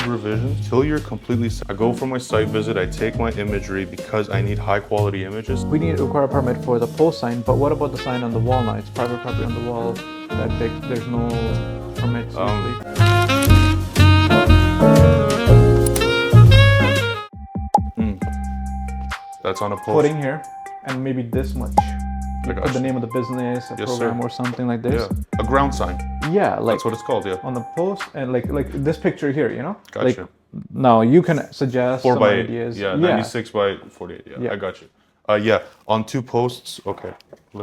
revisions till you're completely set. I go for my site visit, I take my imagery because I need high quality images. We need to require a permit for the post sign, but what about the sign on the wall now? It's private property on the wall. That big, there's no permits usually. That's on a post. Put in here, and maybe this much. You put the name of the business, a program, or something like this. Yeah, a ground sign. Yeah, like that's what it's called. Yeah. On the post, and like this picture here, you know. Gotcha. Like, now you can suggest 4 some by 8. ideas. Yeah, 96 by 48. Yeah, I got you. Yeah, on 2 posts. Okay.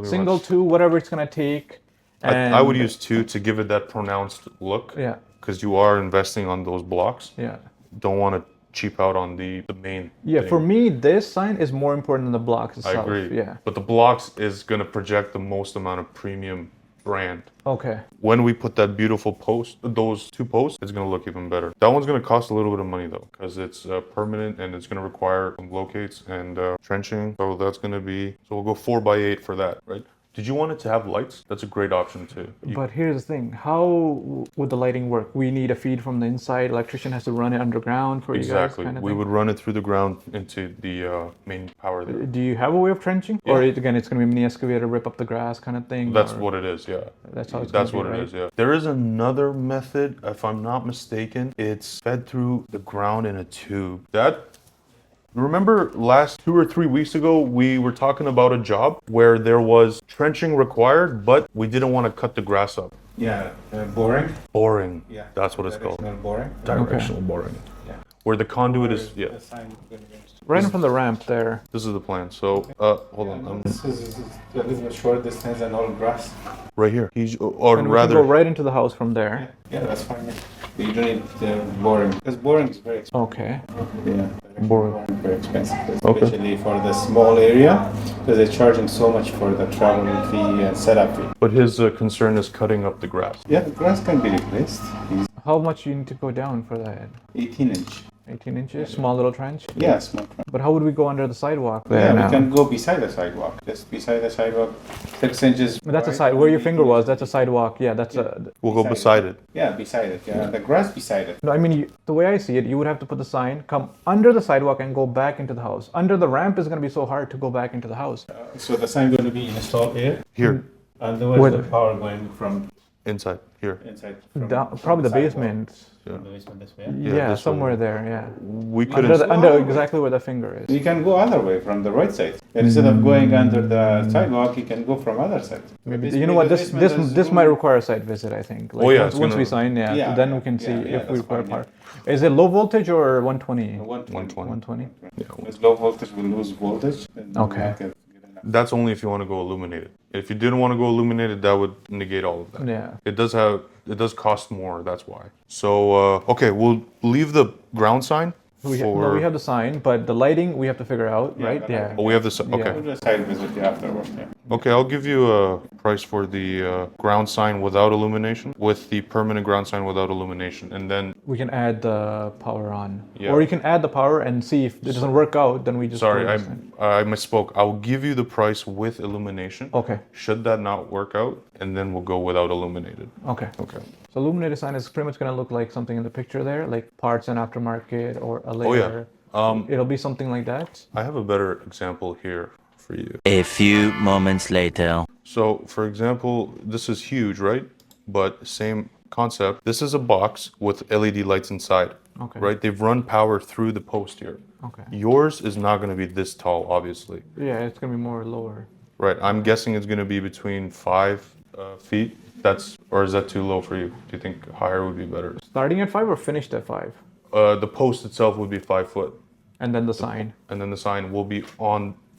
Single, 2, whatever it's gonna take. I would use 2 to give it that pronounced look. Yeah. Because you are investing on those blocks. Yeah. Don't want to cheap out on the main. Yeah, thing. for me, this sign is more important than the blocks itself. I agree. Yeah. But the blocks is gonna project the most amount of premium brand. Okay. When we put that beautiful post, those 2 posts, it's gonna look even better. That one's gonna cost a little bit of money though, because it's permanent and it's gonna require some locates and trenching. So that's gonna be, so we'll go 4 by 8 for that, right? Did you want it to have lights? That's a great option too. But here's the thing, how would the lighting work? We need a feed from the inside, electrician has to run it underground for you guys? Exactly, kind of we thing? would run it through the ground into the main power there. Do you have a way of trenching? Yeah. Or again, it's gonna be a mini excavator, rip up the grass kind of thing? That's what it is, yeah. That's how it's That's gonna what be, it right? is, yeah. There is another method, if I'm not mistaken. It's fed through the ground in a tube. Remember 2 or 3 weeks ago, we were talking about a job where there was trenching required, but we didn't want to cut the grass up. Yeah, boring. Boring. Yeah, that's what it's called. Boring. Directional boring. Yeah. Where the conduit is, yeah. The sign is going to be Right in front of the ramp there. This is the plan. So, hold on. This is a little bit short distance and all grass. Right here. Or And we rather, can go right into the house from there. Yeah, that's fine. You don't need boring, because boring is very expensive. Okay. Yeah, Boring. very expensive, Okay. especially for the small area, because they're charging so much for the travel fee and setup fee. But his concern is cutting up the grass. Yeah, the grass can be replaced. How much you need to go down for that? 18 inch. 18 inches, small little trench? Yeah, small. But how would we go under the sidewalk there Yeah, now? we can go beside the sidewalk. Just beside the sidewalk, 6 inches. But that's a wide side, where your and finger 18 was, that's a sidewalk. Yeah, that's a... We'll go beside it. Yeah, beside it. Yeah, the grass beside it. No, I mean, the way I see it, you would have to put the sign, come under the sidewalk and go back into the house. Under the ramp is going to be so hard to go back into the house. So the sign going to be installed here, Here, and where's Where the the- power going from inside, here. inside? Down, probably the sidewalk. basement. Yeah. The basement this way. Yeah, this somewhere way. there, yeah. We could Under exactly where the finger is. You can go other way from the right side. Instead of going under the sidewalk, you can go from other side. Maybe, This you know way what, the this basement is this room. might require a site visit, I think. Like, Oh, yeah, once, it's once we gonna- sign, Yeah, then we can see yeah, if we that's require fine, part. Is it low voltage or 120? 120. 120. With low voltage, we lose voltage. And Okay. we get enough. That's only if you want to go illuminated. If you didn't want to go illuminated, that would negate all of that. Yeah. It does cost more, that's why. So, okay, we'll leave the ground sign We for... have the sign, but the lighting we have to figure out, Yeah, right? the Yeah. lighting. Oh, we have this, okay. Yeah. We'll do a side visit afterwards. Yeah. Okay, I'll give you a price for the ground sign without illumination, with the permanent ground sign without illumination, and then, We can add the power on. Yeah. Or you can add the power and see if it doesn't work out, then we just... sorry, close the sign. I misspoke. I'll give you the price with illumination. Okay, Should that not work out, and then we'll go without illuminated. okay. Okay. So illuminated sign is pretty much going to look like something in the picture there, like parts and aftermarket or a Oh, yeah. layer. Um, It'll be something like that. I have a better example here for you. A few moments later. So, for example, this is huge, right? But same concept. This is a box with LED lights inside, Okay. right? They've run power through the post here. Okay. Yours is not going to be this tall, obviously, Yeah, it's going to be more lower. right? I'm guessing it's going to be between 5 feet. Or is that too low for you? Do you think higher would be better? Starting at 5 or finished at 5? The post itself would be 5 foot, And then the sign. and then the sign will be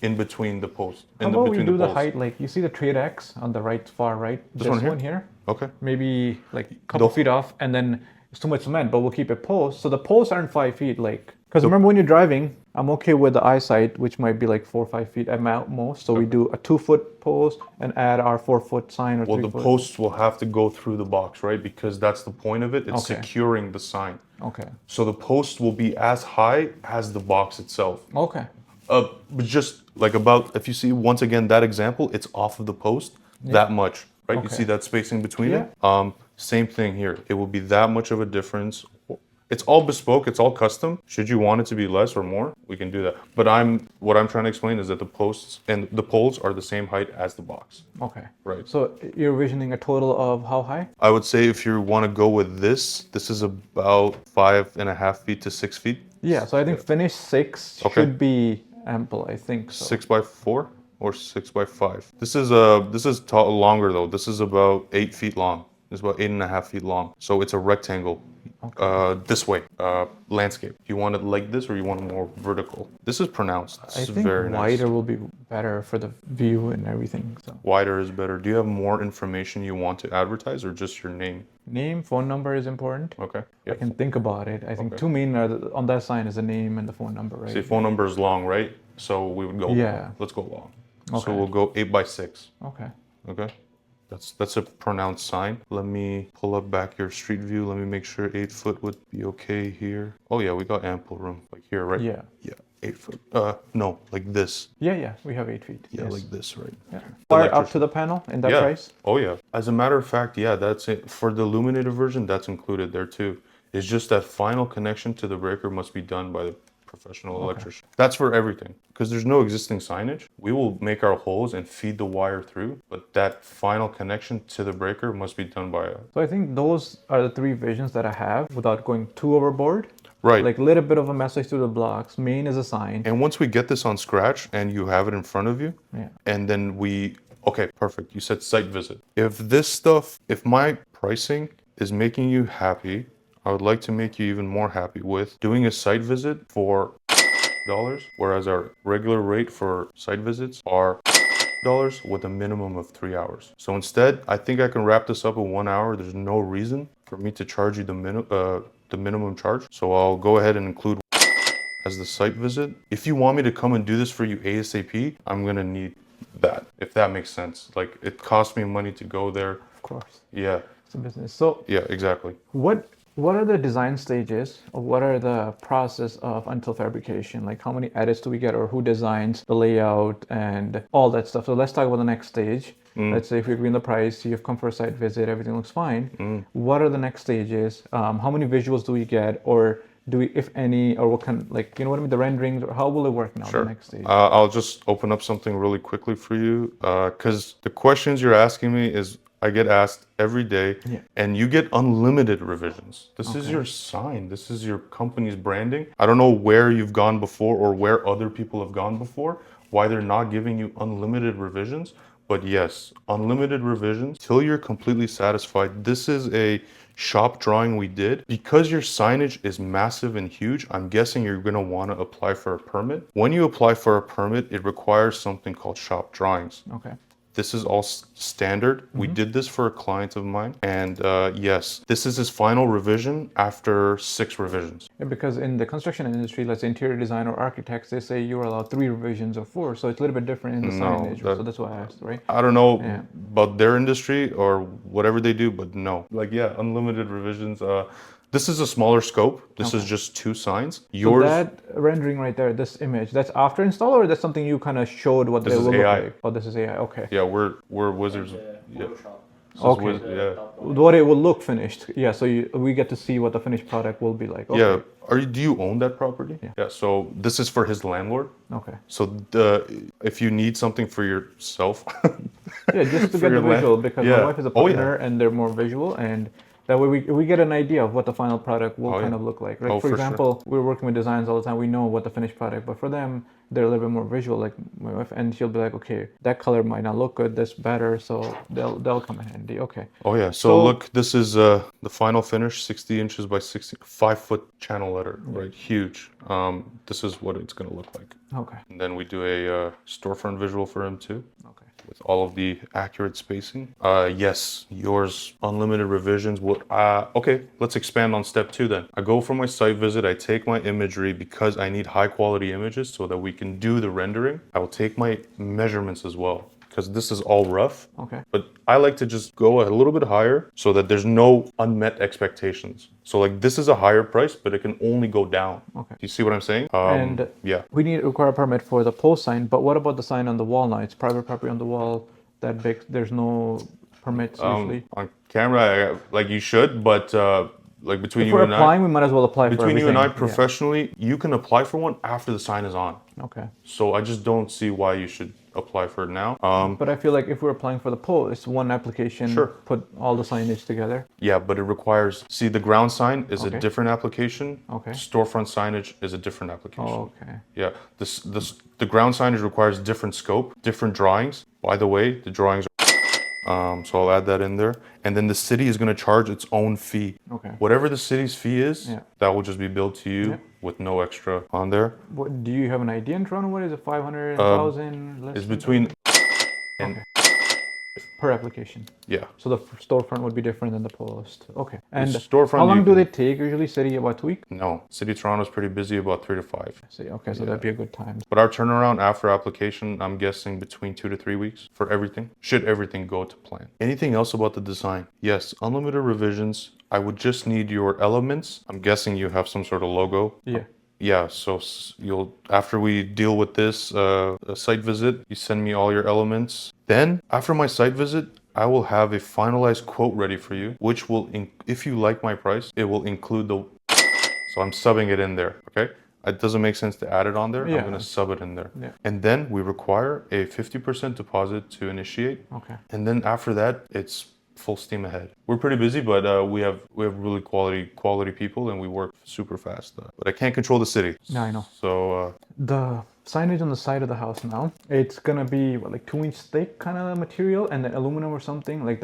in between the post. How about we between do the posts. height, like you see the trade X on the right, far right? This one here? Okay. Maybe like a couple feet off, and then it's too much cement, but we'll keep it post. So the posts aren't 5 feet, like, because remember when you're driving, I'm okay with the eyesight, which might be like 4 or 5 feet at most. So we do a 2-foot post and add our 4-foot sign or Well, 3 the foot. posts will have to go through the box, right? Because that's the point of it. It's Okay. securing the sign. Okay. So the post will be as high as the box itself. Okay. But just like if you see once again that example, it's off of the post that much, right? You Okay. see that spacing between Yeah. it. Same thing here. It will be that much of a difference, It's all bespoke, it's all custom. Should you want it to be less or more, we can do that. But what I'm trying to explain is that the posts and the poles are the same height as the box. Okay. Right. So you're visioning a total of how high? I would say if you want to go with this is about 5.5 feet to 6 feet. Yeah, so I think finish 6 Okay. should be ample, I think so. 6x4 or 6x5. This is longer though. This is about 8 feet long. It's about 8.5 feet long. So it's a rectangle. This way, landscape. You want it like this or you want it more vertical? This is pronounced. This I is think very nice. wider will be better for the view and everything. So Wider is better. Do you have more information you want to advertise or just your name? name, phone number is important. Okay. I can think about it. I think two main on that sign is the name and the phone number, right? See, phone number is long, right? So we would go Yeah. Let's go long. Okay. So we'll go 8x6. Okay. Okay. That's a pronounced sign. Let me pull up back your street view. Let me make sure 8 foot would be okay here. Oh yeah, we got ample room. Like here, right? Yeah. Yeah. 8 foot. No, like this. Yeah, we have 8 feet. Yeah, yes. like this, right? Yeah. Fire up to the panel in that Yeah. price? Oh yeah. As a matter of fact, yeah, that's it. For the illuminated version, that's included there too. It's just that final connection to the breaker must be done by the professional electrician. That's for everything. Because there's no existing signage. We will make our holes and feed the wire through, but that final connection to the breaker must be done by us. So I think those are the 3 visions that I have without going too overboard. Right. Like a little bit of a message through the blocks. Main is a sign. And once we get this on scratch and you have it in front of you, Yeah. and then okay, perfect. You said site visit. If my pricing is making you happy, I would like to make you even more happy with doing a site visit for dollars, whereas our regular rate for site visits are dollars with a minimum of 3 hours. So instead, I think I can wrap this up in 1 hour. There's no reason for me to charge you the minimum charge. So I'll go ahead and include as the site visit. If you want me to come and do this for you ASAP, I'm gonna need that, if that makes sense. Like it costs me money to go there. Of course. Yeah, It's a business. So yeah, exactly. what are the design stages, or what are the process of until fabrication? Like how many edits do we get, or who designs the layout and all that stuff? So let's talk about the next stage. Let's say if we agree on the price, you've come for a site visit, everything looks fine. What are the next stages? How many visuals do we get, or do we, if any, or what kind, like, you know what I mean, the renderings, or how will it work now, the next stage? I'll just open up something really quickly for you, because the questions you're asking me is I get asked every day, and you get unlimited revisions. This is your sign. This is your company's branding. I don't know where you've gone before or where other people have gone before, why they're not giving you unlimited revisions. But yes, unlimited revisions till you're completely satisfied. This is a shop drawing we did. Because your signage is massive and huge, I'm guessing you're gonna wanna apply for a permit. When you apply for a permit, it requires something called shop drawings. Okay. This is all standard. We did this for a client of mine. And yes, this is his final revision after 6 revisions. Yeah, because in the construction industry, let's say interior design or architects, they say you're allowed 3 revisions or 4. So it's a little bit different in the signage. So that's why I asked, right? I don't know about their industry or whatever they do, but no. Like, yeah, unlimited revisions. This is a smaller scope. This is just 2 signs. So that rendering right there, this image, that's after install, or that's something you kind of showed what they will look like? Oh, this is AI. Okay. Yeah, we're wizards. Yeah. Okay. Yeah. What it will look finished. Yeah. So we get to see what the finished product will be like. Okay. Yeah. Do you own that property? Yeah. So this is for his landlord. Okay. So if you need something for yourself. Yeah, just to get the visual, because my wife is a partner and they're more visual, and that way we get an idea of what the final product will kind of look like. Like for example, we're working with designs all the time. We know what the finished product, but for them, they're a little bit more visual. Like my wife, and she'll be like, okay, that color might not look good. This better, so they'll come in handy. Okay. Oh yeah. So look, this is the final finish, 60 inches by 5 foot channel letter, right? Huge. This is what it's gonna look like. Okay. And then we do a storefront visual for him too. Okay. With all of the accurate spacing. Yes, yours unlimited revisions. Okay, let's expand on step 2 then. I go for my site visit. I take my imagery because I need high quality images so that we can do the rendering. I will take my measurements as well, because this is all rough. Okay. But I like to just go a little bit higher so that there's no unmet expectations. So like this is a higher price, but it can only go down. Okay. Do you see what I'm saying? And we need to require a permit for the post sign, but what about the sign on the wall now? It's private property on the wall, that big, there's no permits usually? On camera, like you should, but like between If you we're and applying, we might as well apply for between you and I everything. Yeah. professionally, you can apply for one after the sign is on. Okay. So I just don't see why you should apply for it now. But I feel like if we're applying for the pole, it's one application. Sure. Put all the signage together. Yeah, but it requires, see, the ground sign is a Okay. different application. Okay. Storefront signage is a different application. Oh, okay. Yeah, the ground signage requires different scope, different drawings. By the way, the drawings are, so I'll add that in there. And then the city is going to charge its own fee. Okay. Whatever the city's fee is, Yeah. that will just be billed to you Yeah. with no extra on there. What do you have an idea in Toronto? What is it? 500, 1,000? It's between and per application. yeah. So the storefront would be different than the post. Okay. And storefront how long you do can- they take usually? City about 2 weeks? No, City of Toronto is pretty busy, about 3 to 5. See, okay, so that'd be a good time. But our turnaround after application, I'm guessing between 2 to 3 weeks for everything. Should everything go to plan. Anything else about the design? Yes, unlimited revisions. I would just need your elements. I'm guessing you have some sort of logo. Yeah. Yeah, so you'll, after we deal with this site visit, you send me all your elements. Then after my site visit, I will have a finalized quote ready for you, which will, if you like my price, it will include the, so I'm subbing it in there, okay? It doesn't make sense to add it on there. Yeah. I'm gonna sub it in there. Yeah. And then we require a 50% deposit to initiate. Okay. And then after that, it's full steam ahead. We're pretty busy, but we have really quality people, and we work super fast. But I can't control the city. Yeah, I know. So The signage on the side of the house now, it's gonna be what, like 2-inch thick kind of material, and then aluminum or something, like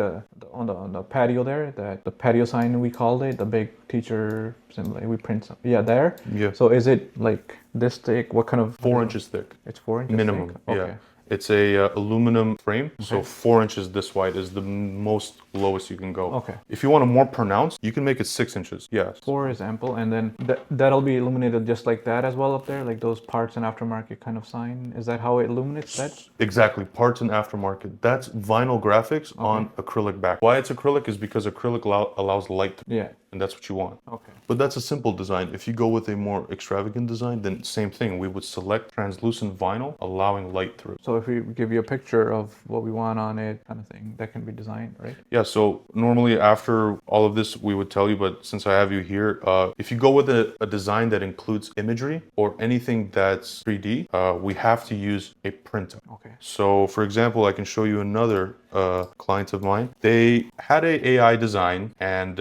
on the patio there, the patio sign we called it, the big teacher symbol we print some, yeah, there. Yeah. So is it like this thick? What kind of 4 inches thick. It's 4 inches Minimum. thick? Yeah. Okay. It's a aluminum frame, so 4 inches this wide is the most lowest you can go. Okay. If you want a more pronounced, you can make it 6 inches. Yes. 4 is ample, and then that'll be illuminated just like that as well up there, like those parts and aftermarket kind of sign. Is that how it illuminates that? Exactly. Parts and aftermarket. That's vinyl graphics on acrylic back. Why it's acrylic is because acrylic allows light to, Yeah. and that's what you want. Okay. But that's a simple design. If you go with a more extravagant design, then same thing. We would select translucent vinyl, allowing light through. So if we give you a picture of what we want on it, kind of thing, that can be designed, right? Yeah, so normally after all of this, we would tell you, but since I have you here, if you go with a design that includes imagery or anything that's 3D, we have to use a printer. Okay. So for example, I can show you another client of mine. They had a AI design and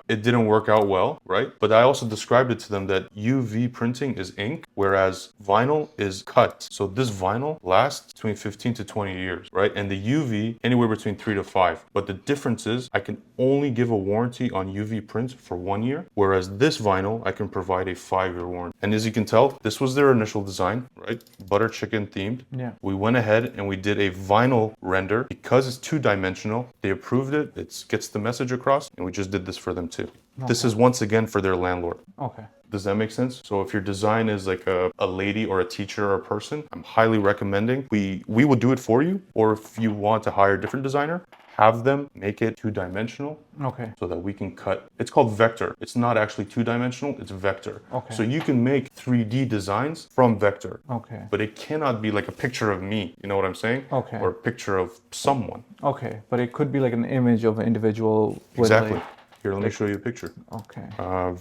it didn't work out well, right? But I also described it to them that UV printing is ink, whereas vinyl is cut. So this vinyl lasts between 15 to 20 years, right? And the UV anywhere between 3 to 5. But the difference is I can only give a warranty on UV prints for 1 year, whereas this vinyl I can provide a 5-year warranty. And as you can tell, this was their initial design, right? Butter chicken themed. Yeah. We went ahead and we did a vinyl render because it's 2-dimensional. They approved it. It gets the message across, and we just did this for them too. This is once again for their landlord. Okay. Does that make sense? So if your design is like a lady or a teacher or a person, I'm highly recommending we will do it for you. Or if you want to hire a different designer, have them make it 2-dimensional Okay. so that we can cut. It's called vector. It's not actually 2-dimensional, it's vector. Okay. So you can make 3D designs from vector. Okay. But it cannot be like a picture of me, you know what I'm saying? Okay. Or a picture of someone. Okay. But it could be like an image of an individual with Exactly. like, Here, let me show you a picture. okay.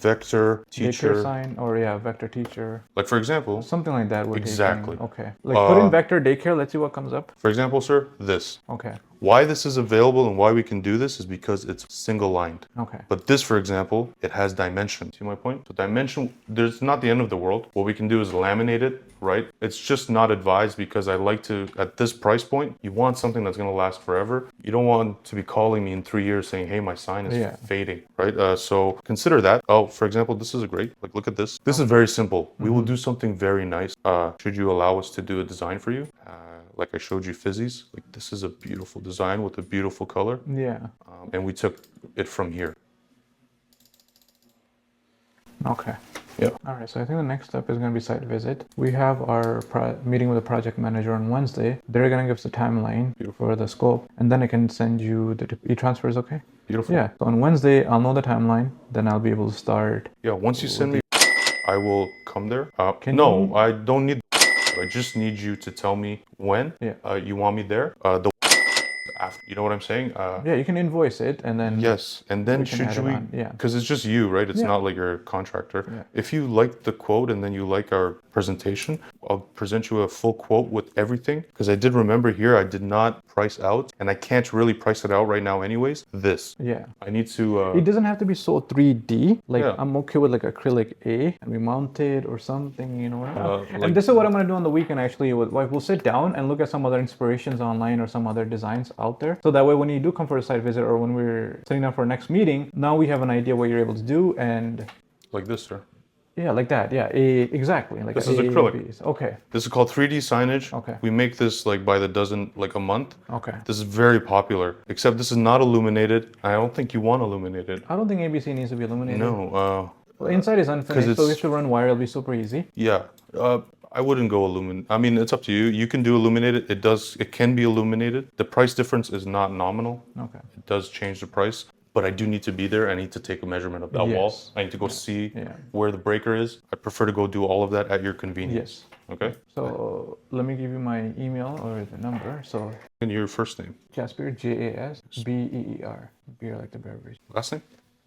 Vector, Daycare teacher. sign or yeah, vector teacher. Like for example, Something like that would Exactly. Okay. Like put in vector daycare, let's see what comes up. for example, sir, this. Okay. Why this is available and why we can do this is because it's single lined. Okay. But this, for example, it has dimension. See my point? So dimension, there's not the end of the world. What we can do is laminate it, right? It's just not advised because I like to, at this price point, you want something that's going to last forever. You don't want to be calling me in 3 years saying, hey, my sign is Yeah. fading, right? So consider that. Oh, for example, this is a great, like, look at this. This is very simple. We will do something very nice. Should you allow us to do a design for you? Like I showed you fizzies, like this is a beautiful design with a beautiful color. Yeah. And we took it from here. Okay. Yeah. All right. So I think the next step is going to be site visit. We have our meeting with the project manager on Wednesday. They're going to give us a timeline for the scope, and then I can send you the e-transfers. Okay. Beautiful. Yeah. So on Wednesday, I'll know the timeline. Then I'll be able to start. Yeah. Once you send me, I will come there. Can no, you- I don't need. I just need you to tell me when Yeah. you want me there. The after. You know what I'm saying? Yeah, you can invoice it and then Yes, and then we can should add it we? on, yeah. Because it's just you, right? It's Yeah. not like you're a contractor. Yeah. If you like the quote and then you like our presentation, I'll present you a full quote with everything. Because I did remember here, I did not price out, and I can't really price it out right now, anyways. This. Yeah. I need to. It doesn't have to be so 3D. Like Yeah. I'm okay with like acrylic A and we mount it or something, you know. like- And this is what I'm gonna do on the weekend actually. We'll sit down and look at some other inspirations online or some other designs out there. So that way when you do come for a site visit or when we're sitting down for our next meeting, now we have an idea what you're able to do and like this, sir. yeah, like that. Yeah, exactly. Like This a is acrylic. Bs. Okay. This is called 3D signage. Okay. We make this like by the dozen, like a month. Okay. This is very popular. Except this is not illuminated. I don't think you want illuminated. I don't think ABC needs to be illuminated. No. Well, inside is unfinished, so it's- we have to run wire. It'll be super easy. Yeah. I wouldn't go illuminated. I mean, it's up to you. You can do illuminated. It can be illuminated. The price difference is not nominal. Okay. It does change the price, but I do need to be there. I need to take a measurement of that wall. Yes. I need to go see Yeah. where the breaker is. I prefer to go do all of that at your convenience. Yes. Okay. So let me give you my email or the number. So And your first name, Jasper, Jasbeer, beer like the beverage. last name,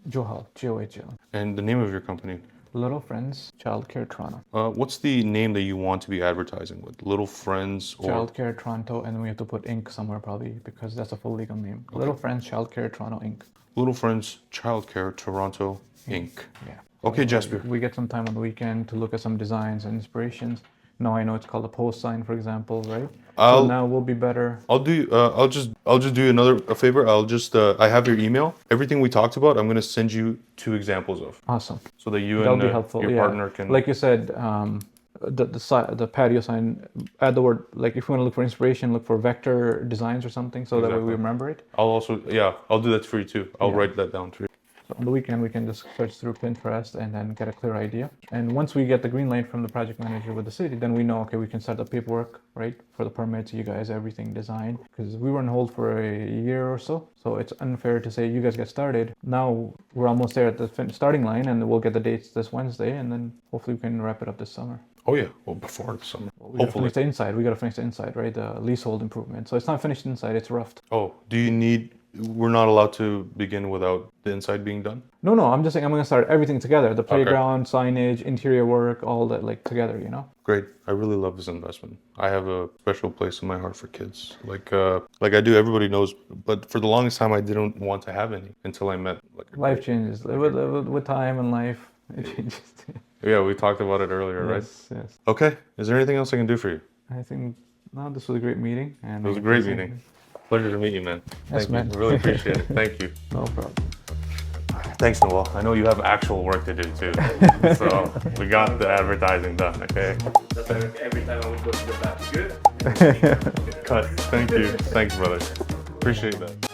Johal, Johl. and the name of your company. Little Friends Childcare Toronto. What's the name that you want to be advertising with? Little Friends or Childcare Toronto, and then we have to put Inc. somewhere probably because that's a full legal name. Little Friends Childcare Toronto Inc. Little Friends Childcare Toronto Inc. Yeah. Okay, Jasper. We get some time on the weekend to look at some designs and inspirations. Now I know it's called a post sign, for example, right? So now we'll be better. I'll do. I'll just do a favor. I have your email. Everything we talked about, I'm gonna send you 2 examples of, Awesome. so that you That'll and be helpful. your yeah. partner can. Like you said, the patio sign. Add the word like if you want to look for inspiration, look for vector designs or something, so that way we Exactly. remember it. I'll also, I'll do that for you too. I'll write that down for you. So on the weekend, we can just search through Pinterest and then get a clear idea. And once we get the green light from the project manager with the city, then we know, okay, we can start the paperwork, right? For the permits, you guys, everything designed. Because we were on hold for a year or so. So it's unfair to say you guys get started. Now we're almost there at the starting line and we'll get the dates this Wednesday. And then hopefully we can wrap it up this summer. Oh yeah, well before the summer. We gotta Hopefully. finish the inside. We got to finish the inside, right? The leasehold improvement. So it's not finished inside, it's roughed. Oh, do you need? We're not allowed to begin without the inside being done. No, I'm just saying I'm going to start everything together. The playground, signage, interior work, all that like together, you know? Great. I really love this investment. I have a special place in my heart for kids. Like I do. Everybody knows. But for the longest time, I didn't want to have any until I met like a Life changes. With time and life, it changes. Yeah, we talked about it earlier, right? Yes. Okay. Is there anything else I can do for you? I think, no, this was a great meeting. And It was a great meeting. Pleasure to meet you, man. Yes, Thank man. you. Really appreciate it. Thank you. No problem. Thanks, Noel. I know you have actual work to do too. So we got the advertising done, okay? Every time I would go to the bathroom. Good. Cut. Thank you. Thanks, brother. Appreciate that.